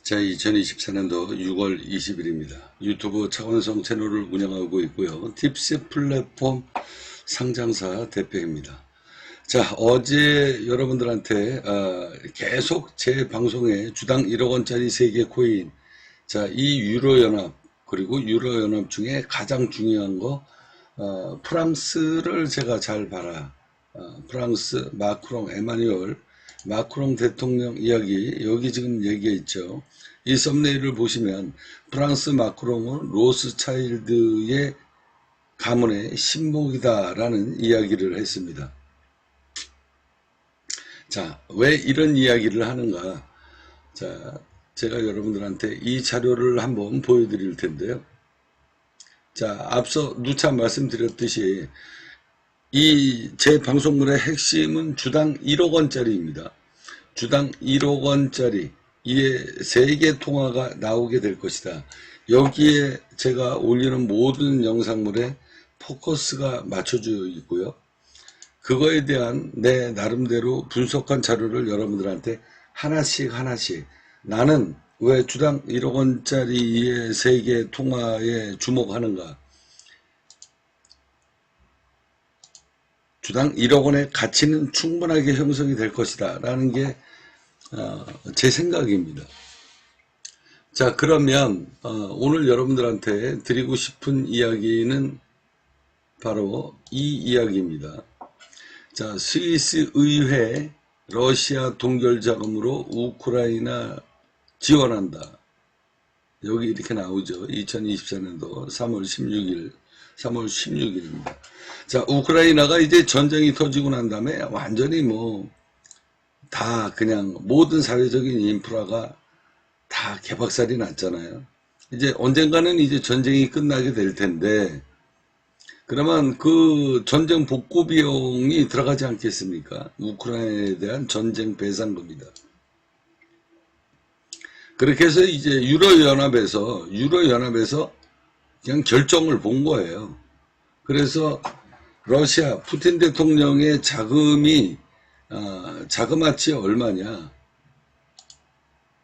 자, 2024년도 6월 20일입니다. 유튜브 차원성 채널을 운영하고 있고요. 팁스 플랫폼 상장사 대표입니다. 자, 어제 여러분들한테 계속 제 방송에 주당 1억 원짜리 세계 코인, 자, 이 유로연합, 그리고 유로연합 중에 가장 중요한 거 프랑스를 제가 잘 봐라. 프랑스 마크롱 에마뉴엘 마크롱 대통령 이야기, 여기 지금 얘기해 있죠. 이 썸네일을 보시면 프랑스 마크롱은 로스차일드의 가문의 신복이다라는 이야기를 했습니다. 자, 왜 이런 이야기를 하는가? 자, 제가 여러분들한테 이 자료를 한번 보여드릴 텐데요. 자, 앞서 누차 말씀드렸듯이 이 제 방송물의 핵심은 주당 1억 원짜리입니다. 주당 1억 원짜리 이에 세계 통화가 나오게 될 것이다. 여기에 제가 올리는 모든 영상물에 포커스가 맞춰져 있고요. 그거에 대한 내 나름대로 분석한 자료를 여러분들한테 하나씩 나는 왜 주당 1억 원짜리의 세계 통화에 주목하는가? 주당 1억 원의 가치는 충분하게 형성이 될 것이다 라는 게 제 생각입니다. 자, 그러면 오늘 여러분들한테 드리고 싶은 이야기는 바로 이 이야기입니다. 자, 스위스 의회 러시아 동결 자금으로 우크라이나 지원한다. 여기 이렇게 나오죠. 2024년도 3월 16일입니다. 자, 우크라이나가 이제 전쟁이 터지고 난 다음에 완전히 다 그냥 모든 사회적인 인프라가 다 개박살이 났잖아요. 이제 언젠가는 이제 전쟁이 끝나게 될 텐데, 그러면 그 전쟁 복구 비용이 들어가지 않겠습니까? 우크라이나에 대한 전쟁 배상금이다. 그렇게 해서 이제 유로연합에서 그냥 결정을 본 거예요. 그래서 러시아 푸틴 대통령의 자금이 자그마치 얼마냐?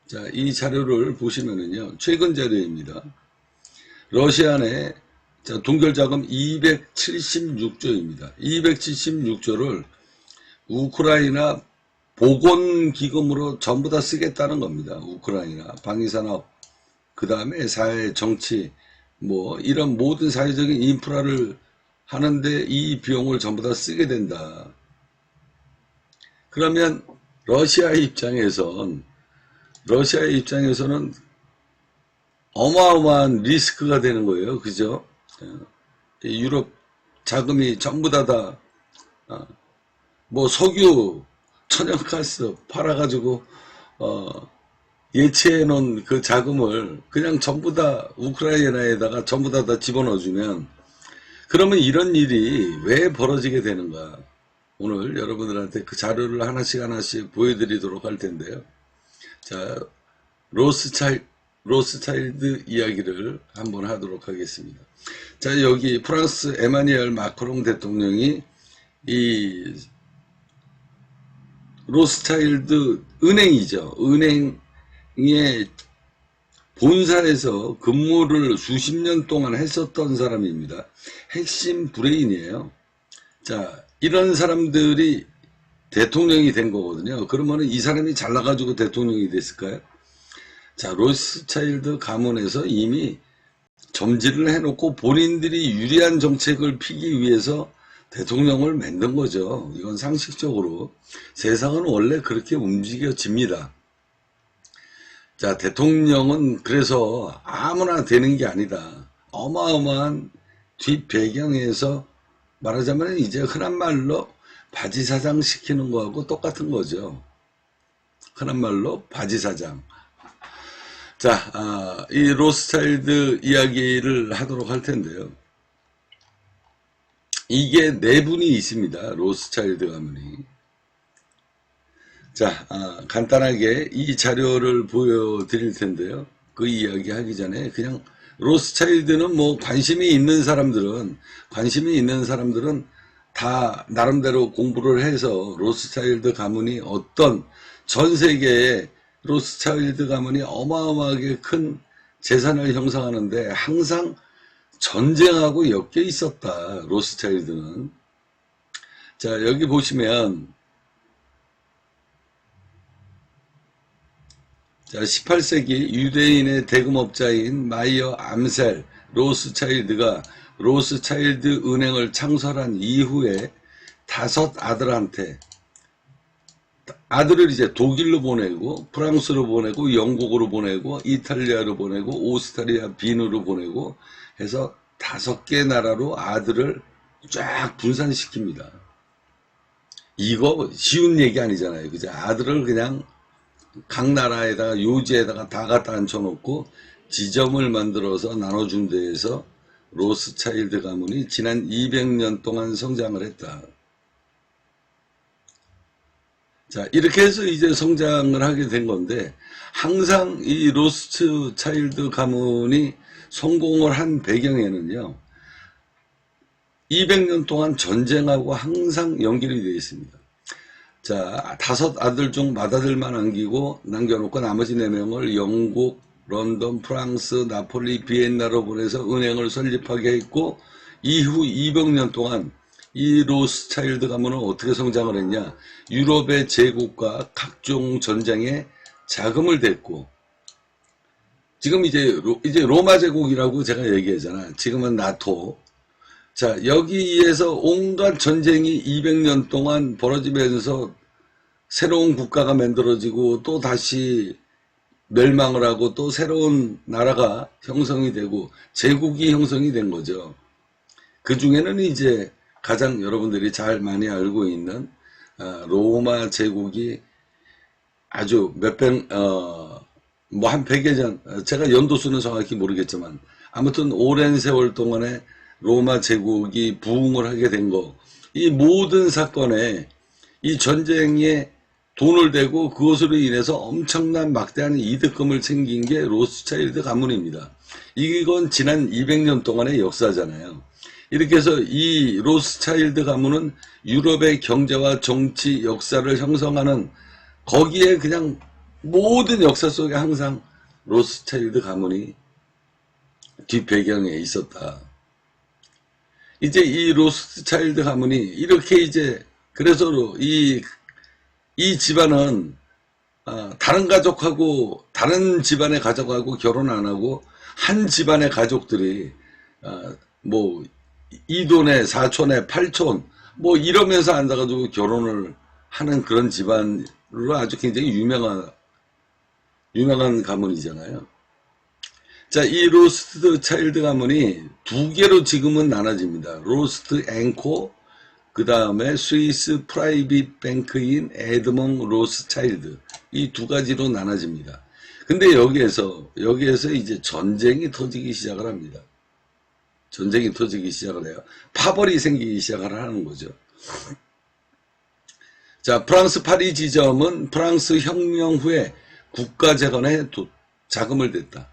자, 이 자료를 보시면은요, 최근 자료입니다. 러시아 내 동결 자금 276조입니다. 276조를 우크라이나 보건기금으로 전부 다 쓰겠다는 겁니다. 우크라이나 방위산업, 그 다음에 사회, 정치, 이런 모든 사회적인 인프라를 하는데 이 비용을 전부 다 쓰게 된다. 그러면 러시아의 입장에서는 어마어마한 리스크가 되는 거예요. 그죠? 유럽 자금이 전부 다 석유, 천연가스 팔아가지고 예치해 놓은 그 자금을 그냥 전부 다 우크라이나에다가 전부 다 집어넣어주면, 그러면 이런 일이 왜 벌어지게 되는가? 오늘 여러분들한테 그 자료를 하나씩 보여드리도록 할 텐데요. 자, 로스차일드 이야기를 한번 하도록 하겠습니다. 자, 여기 프랑스 에마뉘엘 마크롱 대통령이 이 로스차일드 은행이죠. 은행의 본사에서 근무를 수십 년 동안 했었던 사람입니다. 핵심 브레인이에요. 자, 이런 사람들이 대통령이 된 거거든요. 그러면 이 사람이 잘나가지고 대통령이 됐을까요? 자, 로스차일드 가문에서 이미 점지를 해놓고 본인들이 유리한 정책을 피기 위해서 대통령을 만든 거죠. 이건 상식적으로 세상은 원래 그렇게 움직여집니다. 자, 대통령은 그래서 아무나 되는 게 아니다. 어마어마한 뒷배경에서 말하자면 이제 흔한 말로 바지사장 시키는 거하고 똑같은 거죠. 흔한 말로 바지사장. 자, 이 로스차일드 이야기를 하도록 할 텐데요. 이게 네 분이 있습니다. 로스차일드 가문이. 자, 간단하게 이 자료를 보여드릴 텐데요. 그 이야기 하기 전에 그냥 로스차일드는 관심이 있는 사람들은 다 나름대로 공부를 해서 로스차일드 가문이 어떤 전 세계에 로스차일드 가문이 어마어마하게 큰 재산을 형성하는데 항상 전쟁하고 엮여 있었다. 로스차일드는. 자, 여기 보시면 자, 18세기 유대인의 대금업자인 마이어 암셀 로스차일드가 로스차일드 은행을 창설한 이후에 5 아들한테 아들을 이제 독일로 보내고 프랑스로 보내고 영국으로 보내고 이탈리아로 보내고 오스트리아 빈으로 보내고 해서 5개 나라로 아들을 쫙 분산시킵니다. 이거 쉬운 얘기 아니잖아요. 그죠? 아들을 그냥 각 나라에다가 요지에다가 다 갖다 앉혀놓고 지점을 만들어서 나눠준 데에서 로스차일드 가문이 지난 200년 동안 성장을 했다. 자, 이렇게 해서 이제 성장을 하게 된 건데, 항상 이 로스차일드 가문이 성공을 한 배경에는요, 200년 동안 전쟁하고 항상 연결이 되어 있습니다. 자, 5 아들 중 맏아들만 남겨놓고 나머지 4명을 영국, 런던, 프랑스, 나폴리, 비엔나로 보내서 은행을 설립하게 했고, 이후 200년 동안 이 로스차일드 가문은 어떻게 성장을 했냐? 유럽의 제국과 각종 전쟁에 자금을 댔고, 지금 이제 로마 제국이라고 제가 얘기하잖아. 지금은 나토. 자, 여기에서 온갖 전쟁이 200년 동안 벌어지면서 새로운 국가가 만들어지고 또 다시 멸망을 하고 또 새로운 나라가 형성이 되고 제국이 형성이 된 거죠. 그 중에는 이제 가장 여러분들이 잘 많이 알고 있는 로마 제국이 아주 뭐 한 100여 년, 제가 연도수는 정확히 모르겠지만 아무튼 오랜 세월 동안에 로마 제국이 부흥을 하게 된 거, 이 모든 사건에 이 전쟁에 돈을 대고 그것으로 인해서 엄청난 막대한 이득금을 챙긴 게 로스차일드 가문입니다. 이건 지난 200년 동안의 역사잖아요. 이렇게 해서 이 로스차일드 가문은 유럽의 경제와 정치, 역사를 형성하는 거기에 그냥 모든 역사 속에 항상 로스차일드 가문이 뒷배경에 있었다. 이제 이 로스차일드 가문이 이렇게 이제 그래서 이 집안은 다른 가족하고 다른 집안의 가족하고 결혼 안 하고 한 집안의 가족들이 뭐 이돈에 사촌에 팔촌 뭐 이러면서 앉아가지고 결혼을 하는 그런 집안으로 아주 굉장히 유명한 가문이잖아요. 자, 이 로스차일드 가문이 2개로 지금은 나눠집니다. 로스트 앵코, 그 다음에 스위스 프라이빗 뱅크인 에드몽 로스차일드, 이 2가지로 나눠집니다. 근데 여기에서 이제 전쟁이 터지기 시작을 합니다. 전쟁이 터지기 시작을 해요. 파벌이 생기기 시작을 하는 거죠. 자, 프랑스 파리 지점은 프랑스 혁명 후에 국가재건에 자금을 댔다.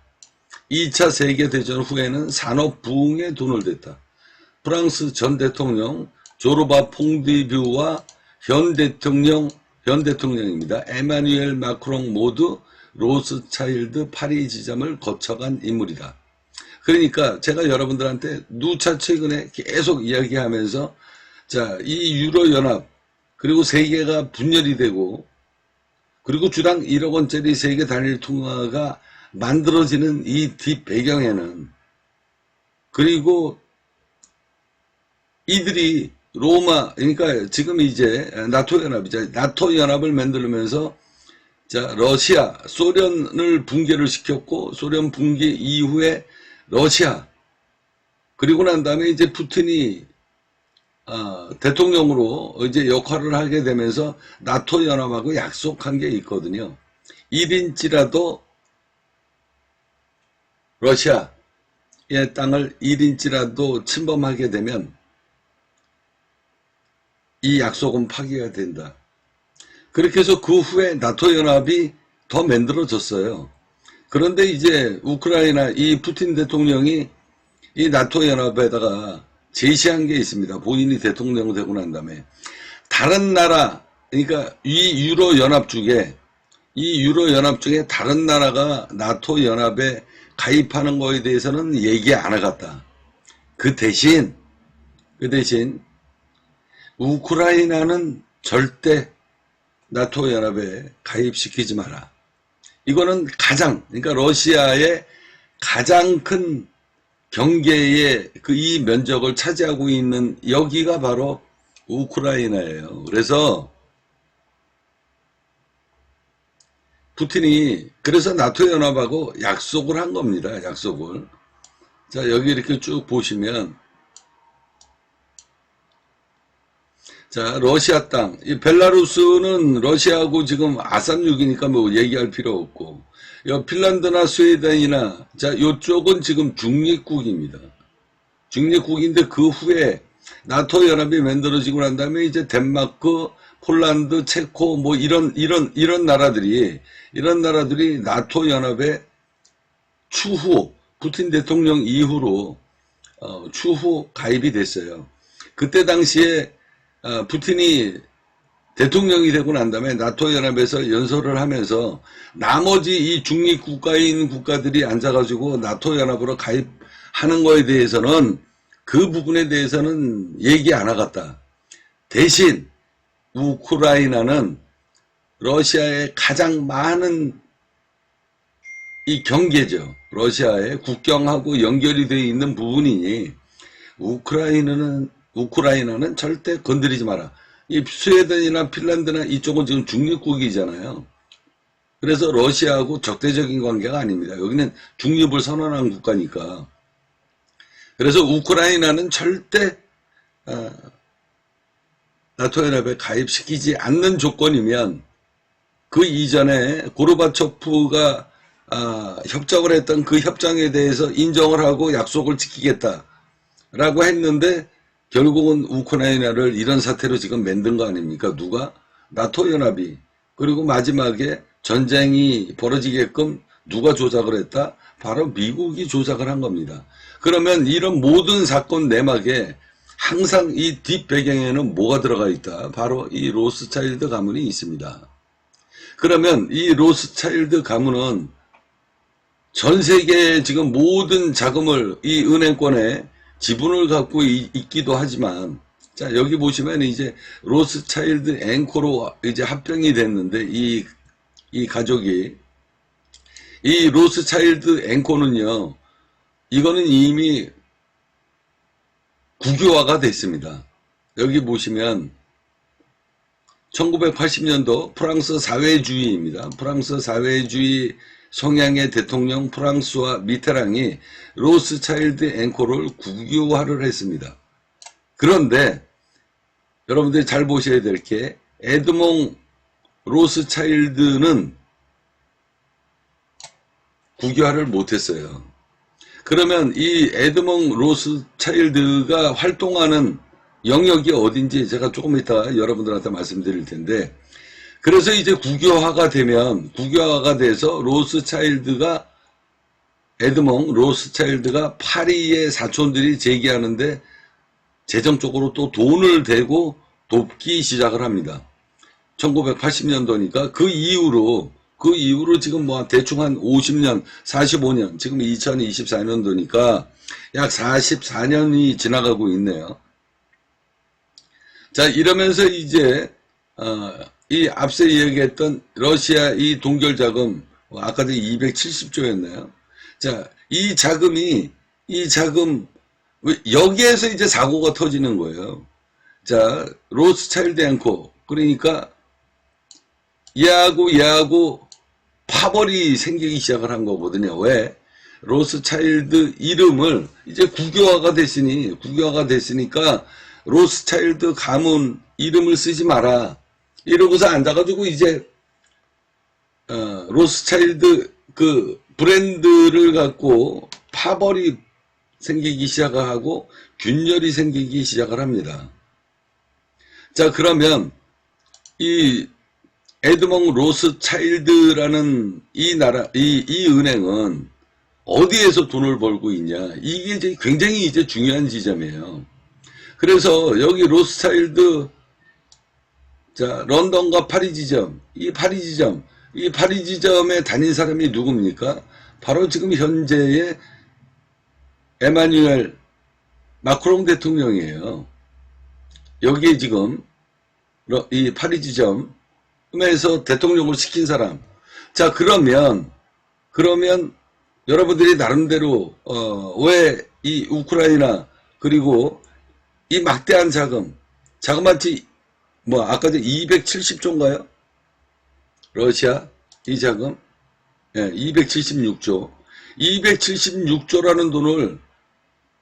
2차 세계대전 후에는 산업 부흥에 돈을 댔다. 프랑스 전 대통령 조르바 퐁디뷰와 현 대통령입니다. 에마뉘엘 마크롱 모두 로스차일드 파리 지점을 거쳐간 인물이다. 그러니까 제가 여러분들한테 누차 최근에 계속 이야기하면서 자, 이 유로연합 그리고 세계가 분열이 되고 그리고 주당 1억 원짜리 세계 단일 통화가 만들어지는 이 뒷배경에는 그리고 이들이 로마 그러니까 지금 이제 나토 연합이죠. 나토 연합을 만들면서 자, 러시아, 소련을 붕괴를 시켰고 소련 붕괴 이후에 러시아 그리고 난 다음에 이제 푸틴이 대통령으로 이제 역할을 하게 되면서 나토 연합하고 약속한 게 있거든요. 1인치라도 러시아의 땅을 1인치라도 침범하게 되면 이 약속은 파기가 된다. 그렇게 해서 그 후에 나토 연합이 더 만들어졌어요. 그런데 이제 우크라이나 이 푸틴 대통령이 이 나토 연합에다가 제시한 게 있습니다. 본인이 대통령 되고 난 다음에 다른 나라 그러니까 이 유로 연합 중에 이 유로 연합 중에 다른 나라가 나토 연합에 가입하는 거에 대해서는 얘기 안 하겠다. 그 대신 우크라이나는 절대 나토 연합에 가입시키지 마라. 이거는 그러니까 러시아의 가장 큰 경계의 이 면적을 차지하고 있는 여기가 바로 우크라이나예요. 그래서 푸틴이 그래서 나토 연합하고 약속을 한 겁니다. 약속을. 자, 여기 이렇게 쭉 보시면, 자, 러시아 땅. 이 벨라루스는 러시아하고 지금 아삼육이니까 뭐 얘기할 필요 없고, 핀란드나 스웨덴이나, 자, 요쪽은 지금 중립국입니다. 중립국인데 그 후에 나토 연합이 만들어지고 난 다음에 이제 덴마크, 폴란드, 체코, 뭐 이런 나라들이 나토 연합의 추후, 푸틴 대통령 이후로 추후 가입이 됐어요. 그때 당시에 푸틴이 대통령이 되고 난 다음에 나토 연합에서 연설을 하면서 나머지 이 중립 국가에 있는 국가들이 앉아가지고 나토 연합으로 가입하는 거에 대해서는 그 부분에 대해서는 얘기 안 하겠다. 대신 우크라이나는 러시아의 가장 많은 이 경계죠. 러시아의 국경하고 연결이 되어 있는 부분이니 우크라이나는 절대 건드리지 마라. 이 스웨덴이나 핀란드나 이쪽은 지금 중립국이잖아요. 그래서 러시아하고 적대적인 관계가 아닙니다. 여기는 중립을 선언한 국가니까. 그래서 우크라이나는 절대 나토 연합에 가입시키지 않는 조건이면 그 이전에 고르바초프가 협정을 했던 그 협정에 대해서 인정을 하고 약속을 지키겠다라고 했는데 결국은 우크라이나를 이런 사태로 지금 만든 거 아닙니까? 누가? 나토 연합이. 그리고 마지막에 전쟁이 벌어지게끔 누가 조작을 했다? 바로 미국이 조작을 한 겁니다. 그러면 이런 모든 사건 내막에 항상 이 뒷배경에는 뭐가 들어가 있다? 바로 이 로스차일드 가문이 있습니다. 그러면 이 로스차일드 가문은 전 세계에 지금 모든 자금을 이 은행권에 지분을 갖고 있기도 하지만, 자, 여기 보시면 이제 로스차일드 앵코로 이제 합병이 됐는데, 이 가족이, 이 로스차일드 앵코는요, 이거는 이미 국유화가 됐습니다. 여기 보시면 1980년도 프랑스 사회주의입니다. 프랑스 사회주의 성향의 대통령 프랑스와 미테랑이 로스차일드 앵코를 국유화를 했습니다. 그런데 여러분들이 잘 보셔야 될 게 에드몽 로스차일드는 국유화를 못했어요. 그러면 이 에드몽 로스차일드가 활동하는 영역이 어딘지 제가 조금 이따 여러분들한테 말씀드릴 텐데, 그래서 이제 국유화가 돼서 에드몽 로스차일드가 파리의 사촌들이 제기하는데 재정적으로 또 돈을 대고 돕기 시작을 합니다. 1980년도니까 그 이후로 지금 뭐 대충 한 50년, 45년, 지금 2024년도니까 약 44년이 지나가고 있네요. 자, 이러면서 이제 이 앞서 이야기했던 러시아 이 동결자금, 아까도 270조였나요? 자, 이 자금, 여기에서 이제 사고가 터지는 거예요. 자, 로스차일드 앵코, 그러니까 얘하고 파벌이 생기기 시작을 한 거거든요. 왜? 로스차일드 이름을 이제 국유화가 됐으니까 로스차일드 가문 이름을 쓰지 마라. 이러고서 앉아가지고 이제 로스차일드 그 브랜드를 갖고 파벌이 생기기 시작하고 균열이 생기기 시작을 합니다. 자, 그러면 이 에드몽 로스차일드라는 이 은행은 어디에서 돈을 벌고 있냐? 이게 이제 굉장히 이제 중요한 지점이에요. 그래서 여기 로스차일드, 자, 런던과 파리 지점, 이 파리지점에 다닌 사람이 누굽니까? 바로 지금 현재의 에마뉴엘 마크롱 대통령이에요. 여기에 지금 이 파리지점에서 대통령을 시킨 사람. 자, 그러면 여러분들이 나름대로 왜 이 우크라이나 그리고 이 막대한 자그마치 뭐 아까 전 270조인가요? 러시아 이 자금 276조 276조라는 돈을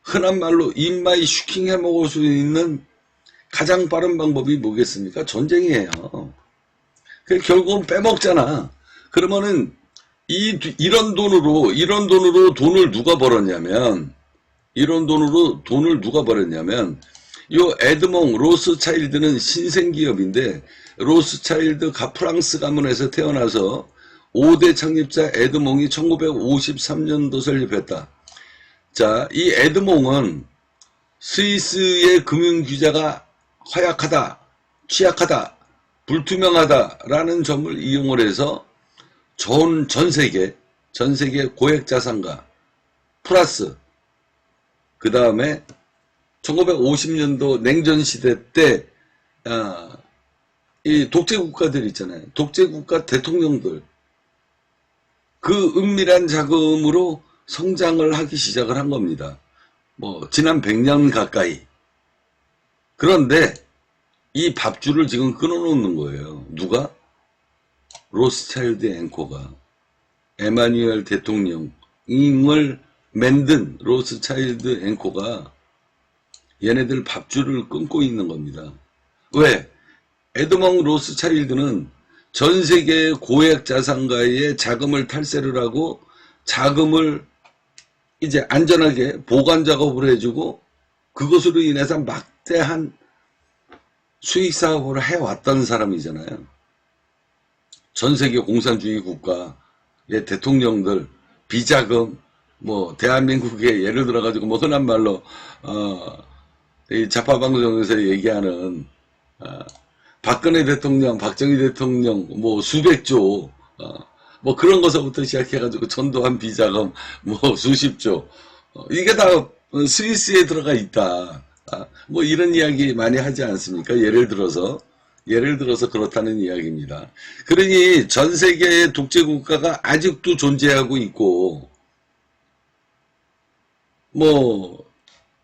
흔한 말로 인마이 슈킹해 먹을 수 있는 가장 빠른 방법이 뭐겠습니까? 전쟁이에요. 결국은 빼먹잖아. 그러면은 이런 돈으로 돈을 누가 벌었냐면 요 에드몽 로스차일드는 신생기업인데 로스차일드가 프랑스 가문에서 태어나서 5대 창립자 에드몽이 1953년도 설립했다. 자, 이 에드몽은 스위스의 금융규제가 허약하다, 취약하다, 불투명하다라는 점을 이용을 해서 전 세계 고액자산가 플러스 그 다음에 1950년도 냉전시대 때 이 독재국가들 있잖아요. 독재국가 대통령들 그 은밀한 자금으로 성장을 하기 시작을 한 겁니다. 뭐 지난 100년 가까이. 그런데 이 밥줄을 지금 끊어놓는 거예요. 누가? 로스차일드 앵커가 에마뉴엘 대통령을 만든 로스차일드 앵커가 얘네들 밥줄을 끊고 있는 겁니다. 왜? 에드몽 로스차일드는 전 세계 고액 자산가의 자금을 탈세를 하고 자금을 이제 안전하게 보관 작업을 해주고 그것으로 인해서 막대한 수익 사업을 해왔던 사람이잖아요. 전 세계 공산주의 국가의 대통령들 비자금 뭐 대한민국의 예를 들어가지고 뭐 흔한 말로 이 좌파 방송에서 얘기하는 박근혜 대통령, 박정희 대통령 뭐 수백조 뭐 그런 것부터 시작해가지고 전두환 비자금 뭐 수십조 이게 다 스위스에 들어가 있다. 뭐 이런 이야기 많이 하지 않습니까? 예를 들어서 그렇다는 이야기입니다. 그러니 전 세계의 독재국가가 아직도 존재하고 있고 뭐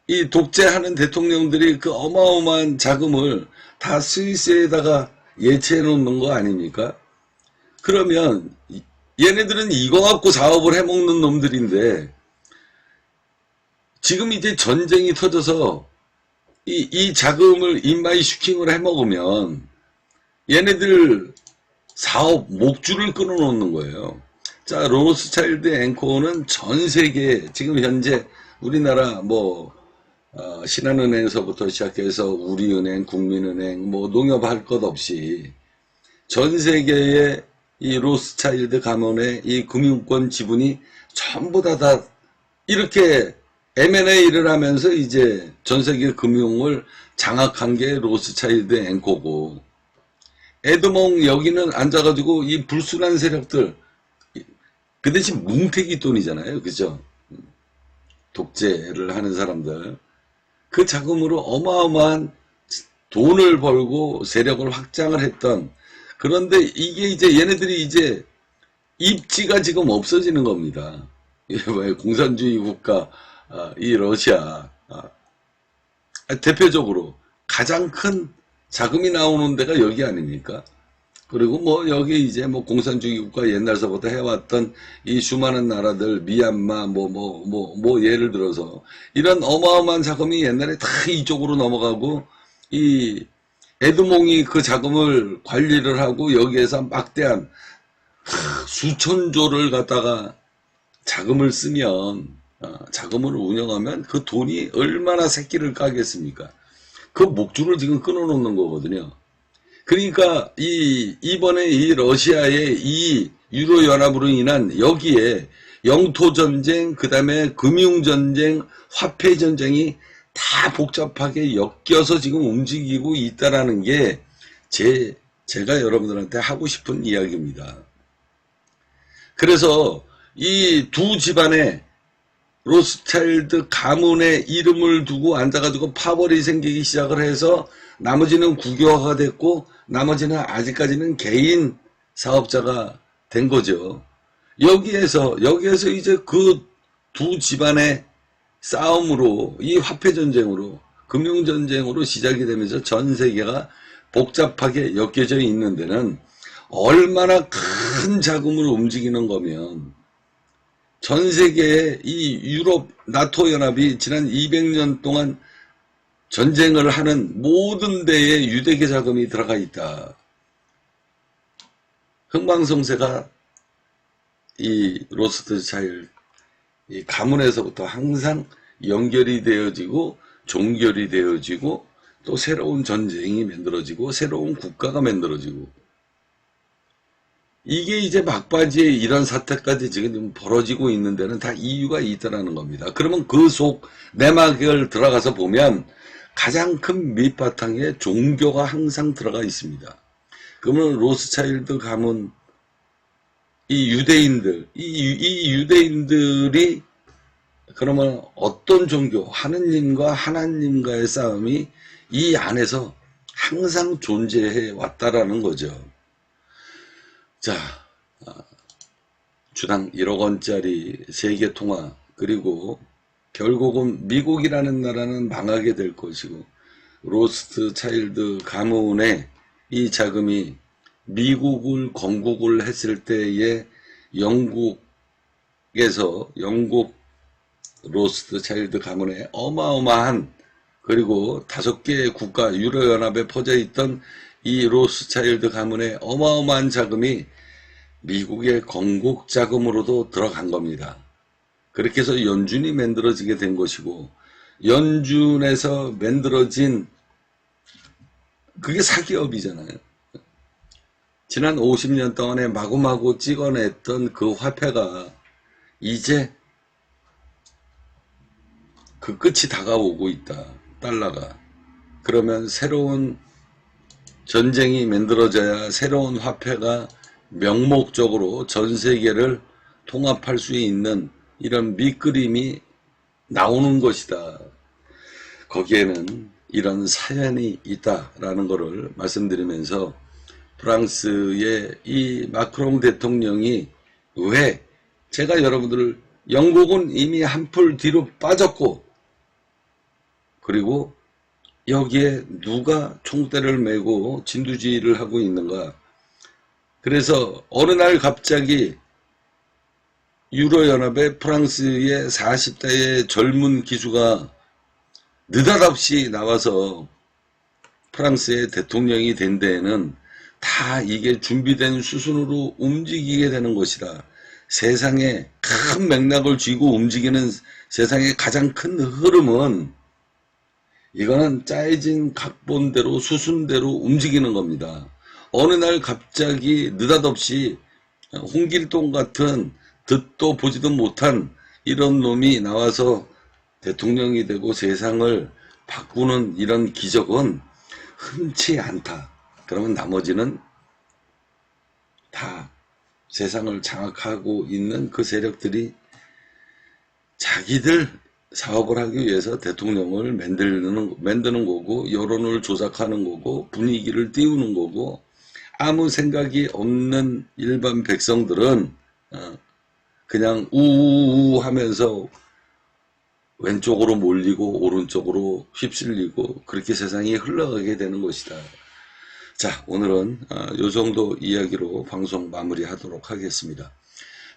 이 독재하는 대통령들이 그 어마어마한 자금을 다 스위스에다가 예치해 놓는 거 아닙니까? 그러면 얘네들은 이거 갖고 사업을 해먹는 놈들인데 지금 이제 전쟁이 터져서 이 자금을 인마이 슈킹을 해먹으면 얘네들 사업 목줄을 끊어놓는 거예요. 자, 로스차일드 앵커는 전 세계 지금 현재 우리나라 뭐 신한은행에서부터 시작해서 우리은행, 국민은행, 뭐 농협할 것 없이 전 세계의 이 로스차일드 가문의 이 금융권 지분이 전부 다 이렇게 M&A를 하면서 이제 전 세계 금융을 장악한 게 로스차일드 앵커고 에드몽 여기는 앉아가지고 이 불순한 세력들 그 대신 뭉태기 돈이잖아요. 그죠? 독재를 하는 사람들 그 자금으로 어마어마한 돈을 벌고 세력을 확장을 했던 그런데 이게 이제 얘네들이 이제 입지가 지금 없어지는 겁니다. 공산주의 국가 이 러시아 대표적으로 가장 큰 자금이 나오는 데가 여기 아닙니까? 그리고 뭐 여기 이제 뭐 공산주의 국가 옛날서부터 해왔던 이 수많은 나라들 미얀마 뭐 예를 들어서 이런 어마어마한 자금이 옛날에 다 이쪽으로 넘어가고 이 에드몽이 그 자금을 관리를 하고 여기에서 막대한 수천조를 갖다가 자금을 쓰면 자금을 운영하면 그 돈이 얼마나 새끼를 까겠습니까? 그 목줄을 지금 끊어놓는 거거든요. 그러니까 이번에 이 러시아의 이 유로 연합으로 인한 여기에 영토 전쟁, 그 다음에 금융 전쟁, 화폐 전쟁이 다 복잡하게 엮여서 지금 움직이고 있다라는 게 제가 여러분들한테 하고 싶은 이야기입니다. 그래서 이 두 집안의 로스차일드 가문의 이름을 두고 앉아가지고 파벌이 생기기 시작을 해서 나머지는 국유화가 됐고 나머지는 아직까지는 개인 사업자가 된 거죠. 여기에서 이제 그 두 집안의 싸움으로 이 화폐 전쟁으로 금융 전쟁으로 시작이 되면서 전 세계가 복잡하게 엮여져 있는 데는 얼마나 큰 자금으로 움직이는 거면 전 세계의 이 유럽 나토 연합이 지난 200년 동안 전쟁을 하는 모든 데에 유대계 자금이 들어가 있다. 흥망성쇠가 이 로스트차일드 이 가문에서부터 항상 연결이 되어지고 종결이 되어지고 또 새로운 전쟁이 만들어지고 새로운 국가가 만들어지고 이게 이제 막바지에 이런 사태까지 지금 벌어지고 있는 데는 다 이유가 있다는 겁니다. 그러면 그 속 내막을 들어가서 보면 가장 큰 밑바탕에 종교가 항상 들어가 있습니다. 그러면 로스차일드 가문 이 유대인들, 이 유대인들이 그러면 어떤 종교, 하느님과 하나님과의 싸움이 이 안에서 항상 존재해 왔다라는 거죠. 자, 주당 1억 원짜리 세계 통화, 그리고 결국은 미국이라는 나라는 망하게 될 것이고, 로스트차일드 가문의 이 자금이 미국을 건국을 했을 때에 영국 로스트차일드 가문의 어마어마한 그리고 5개의 국가 유럽연합에 퍼져 있던 이 로스차일드 가문의 어마어마한 자금이 미국의 건국 자금으로도 들어간 겁니다. 그렇게 해서 연준이 만들어지게 된 것이고 연준에서 만들어진 그게 사기업이잖아요. 지난 50년 동안에 마구마구 찍어냈던 그 화폐가 이제 그 끝이 다가오고 있다. 달러가. 그러면 새로운 전쟁이 만들어져야 새로운 화폐가 명목적으로 전 세계를 통합할 수 있는 이런 밑그림이 나오는 것이다. 거기에는 이런 사연이 있다라는 것을 말씀드리면서 프랑스의 이 마크롱 대통령이 왜 제가 여러분들을 영국은 이미 한풀 뒤로 빠졌고 그리고 여기에 누가 총대를 메고 진두지휘를 하고 있는가. 그래서 어느 날 갑자기 유로연합의 프랑스의 40대의 젊은 기수가 느닷없이 나와서 프랑스의 대통령이 된 데에는 다 이게 준비된 수순으로 움직이게 되는 것이다. 세상에 큰 맥락을 쥐고 움직이는 세상의 가장 큰 흐름은 이거는 짜여진 각본대로 수순대로 움직이는 겁니다. 어느 날 갑자기 느닷없이 홍길동 같은 듣도 보지도 못한 이런 놈이 나와서 대통령이 되고 세상을 바꾸는 이런 기적은 흔치 않다. 그러면 나머지는 다 세상을 장악하고 있는 그 세력들이 자기들 사업을 하기 위해서 대통령을 만드는 거고 여론을 조작하는 거고 분위기를 띄우는 거고 아무 생각이 없는 일반 백성들은 그냥 우우우 하면서 왼쪽으로 몰리고 오른쪽으로 휩쓸리고 그렇게 세상이 흘러가게 되는 것이다. 자, 오늘은 요 정도 이야기로 방송 마무리하도록 하겠습니다.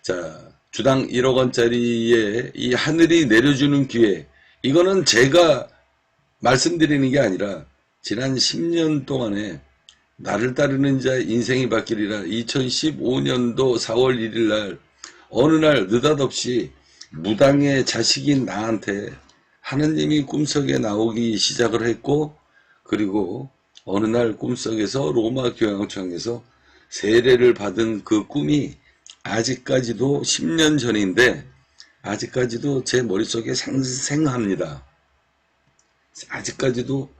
자, 주당 1억 원짜리의 이 하늘이 내려주는 기회, 이거는 제가 말씀드리는 게 아니라 지난 10년 동안에 나를 따르는 자 인생이 바뀌리라 2015년도 4월 1일 날 어느 날 느닷없이 무당의 자식인 나한테 하느님이 꿈속에 나오기 시작을 했고 그리고 어느 날 꿈속에서 로마 교황청에서 세례를 받은 그 꿈이 아직까지도 10년 전인데 아직까지도 제 머릿속에 생생합니다. 아직까지도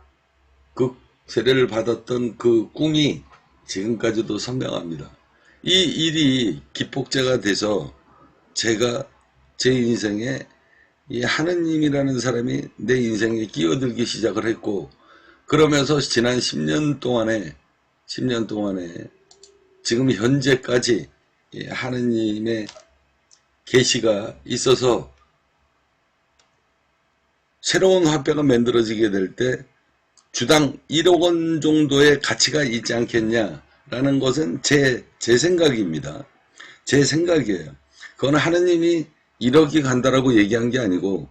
그 세례를 받았던 그 꿈이 지금까지도 선명합니다. 이 일이 기폭제가 돼서 제가 제 인생에 이 하느님이라는 사람이 내 인생에 끼어들기 시작을 했고, 그러면서 지난 10년 동안에 지금 현재까지 하느님의 계시가 있어서 새로운 화폐가 만들어지게 될 때 주당 1억 원 정도의 가치가 있지 않겠냐라는 것은 제 생각입니다. 제 생각이에요. 그건 하느님이 1억이 간다라고 얘기한 게 아니고,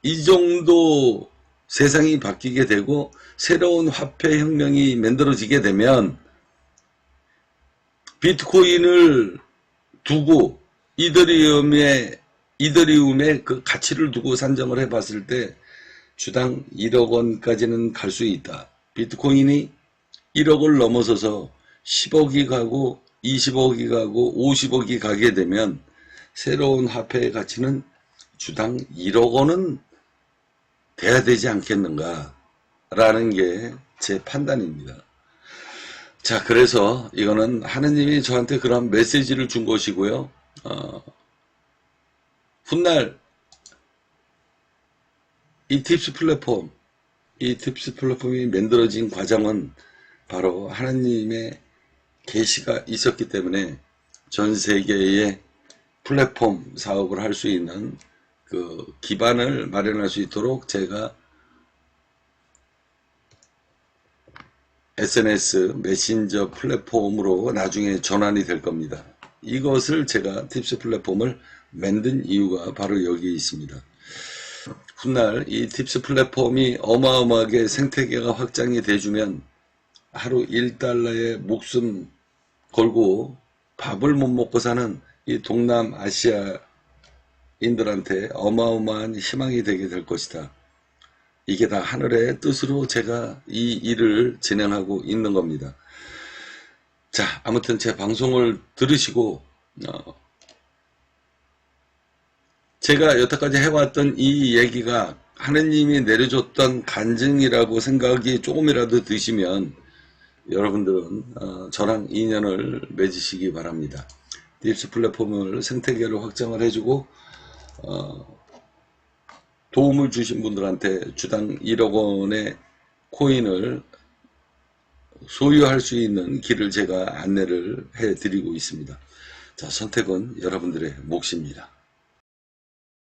이 정도 세상이 바뀌게 되고 새로운 화폐 혁명이 만들어지게 되면 비트코인을 두고 이더리움의 그 가치를 두고 산정을 해봤을 때 주당 1억 원까지는 갈 수 있다. 비트코인이 1억을 넘어서서 10억이 가고 20억이 가고 50억이 가게 되면 새로운 화폐의 가치는 주당 1억 원은 돼야 되지 않겠는가 라는 게 제 판단입니다. 자, 그래서 이거는 하느님이 저한테 그런 메시지를 준 것이고요. 훗날 이 팁스 플랫폼이 만들어진 과정은 바로 하느님의 계시가 있었기 때문에 전 세계의 플랫폼 사업을 할 수 있는 그 기반을 마련할 수 있도록 제가 SNS 메신저 플랫폼으로 나중에 전환이 될 겁니다. 이것을 제가 팁스 플랫폼을 만든 이유가 바로 여기에 있습니다. 훗날 이 팁스 플랫폼이 어마어마하게 생태계가 확장이 돼주면 하루 1달러에 목숨 걸고 밥을 못 먹고 사는 이 동남아시아인들한테 어마어마한 희망이 되게 될 것이다. 이게 다 하늘의 뜻으로 제가 이 일을 진행하고 있는 겁니다. 자, 아무튼 제 방송을 들으시고 제가 여태까지 해왔던 이 얘기가 하느님이 내려줬던 간증이라고 생각이 조금이라도 드시면 여러분들은 저랑 인연을 맺으시기 바랍니다. 팁스 플랫폼을 생태계를 확장을 해주고 도움을 주신 분들한테 주당 1억 원의 코인을 소유할 수 있는 길을 제가 안내를 해드리고 있습니다. 자, 선택은 여러분들의 몫입니다.